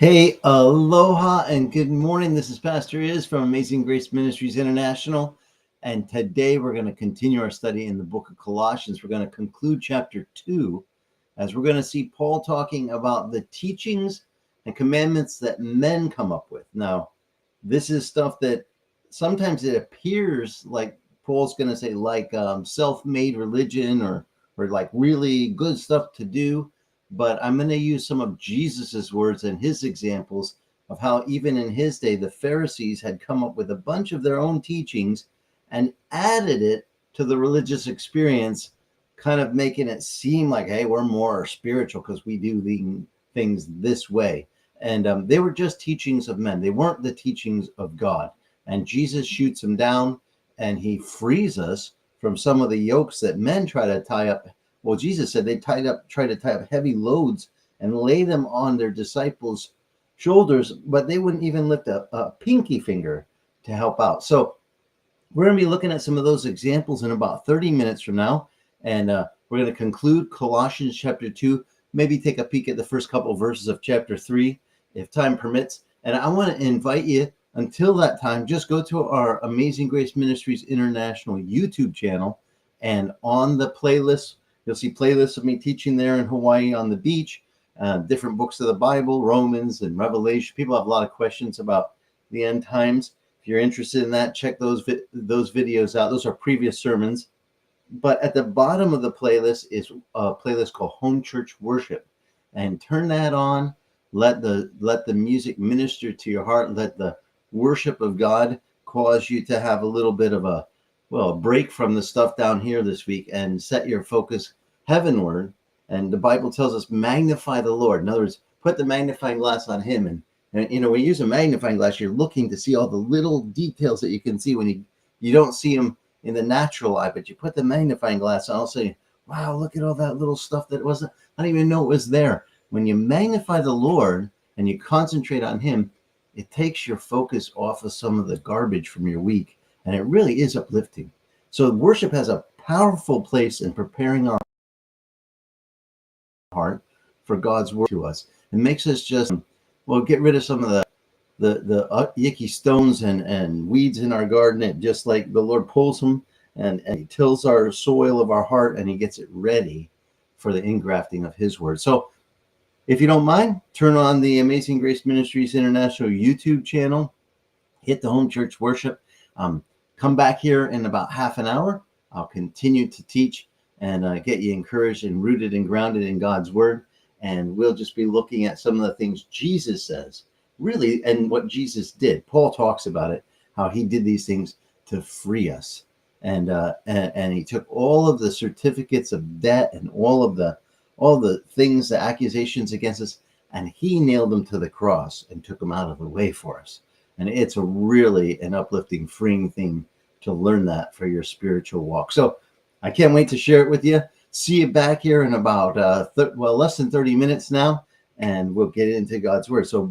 Hey, aloha and good morning. This is Pastor Iz from Amazing Grace Ministries International. And today we're going to continue our study in the book of Colossians. We're going to conclude chapter 2 as we're going to see Paul talking about the teachings and commandments that men come up with. Now, this is stuff that sometimes it appears like Paul's going to say like self-made religion or like really good stuff to do. But I'm going to use some of Jesus's words and his examples of how even in his day, the Pharisees had come up with a bunch of their own teachings and added it to the religious experience, kind of making it seem like, hey, we're more spiritual because we do the things this way. And they were just teachings of men. They weren't the teachings of God. And Jesus shoots them down and he frees us from some of the yokes that men try to tie up. Well, Jesus said they try to tie up heavy loads and lay them on their disciples' shoulders, but they wouldn't even lift a pinky finger to help out. So we're going to be looking at some of those examples in about 30 minutes from now. And we're going to conclude Colossians chapter 2, maybe take a peek at the first couple of verses of chapter 3, if time permits. And I want to invite you, until that time, just go to our Amazing Grace Ministries International YouTube channel. And on the playlist, you'll see playlists of me teaching there in Hawaii on the beach, different books of the Bible, Romans and Revelation. People have a lot of questions about the end times. If you're interested in that, check those videos out. Those are previous sermons. But at the bottom of the playlist is a playlist called Home Church Worship. And turn that on. Let the music minister to your heart. Let the worship of God cause you to have a little bit of a break from the stuff down here this week and set your focus heavenward. And the Bible tells us magnify the Lord. In other words, put the magnifying glass on him. And when you use a magnifying glass, you're looking to see all the little details that you can see when you don't see them in the natural eye, but you put the magnifying glass on, I'll say, wow, look at all that little stuff that wasn't, I didn't even know it was there. When you magnify the Lord and you concentrate on him, it takes your focus off of some of the garbage from your week. And it really is uplifting. So worship has a powerful place in preparing our heart for God's word to us. It makes us just, get rid of some of the icky stones and weeds in our garden. It just like the Lord pulls them and he tills our soil of our heart and he gets it ready for the ingrafting of his word. So if you don't mind, turn on the Amazing Grace Ministries International YouTube channel, hit the Home Church Worship. Come back here in about half an hour. I'll continue to teach and get you encouraged and rooted and grounded in God's word. And we'll just be looking at some of the things Jesus says, really, and what Jesus did. Paul talks about it, how he did these things to free us. And he took all of the certificates of debt and all the things, the accusations against us, and he nailed them to the cross and took them out of the way for us. And it's really an uplifting, freeing thing to learn that for your spiritual walk. So I can't wait to share it with you. See you back here in about less than 30 minutes now, and we'll get into God's word. So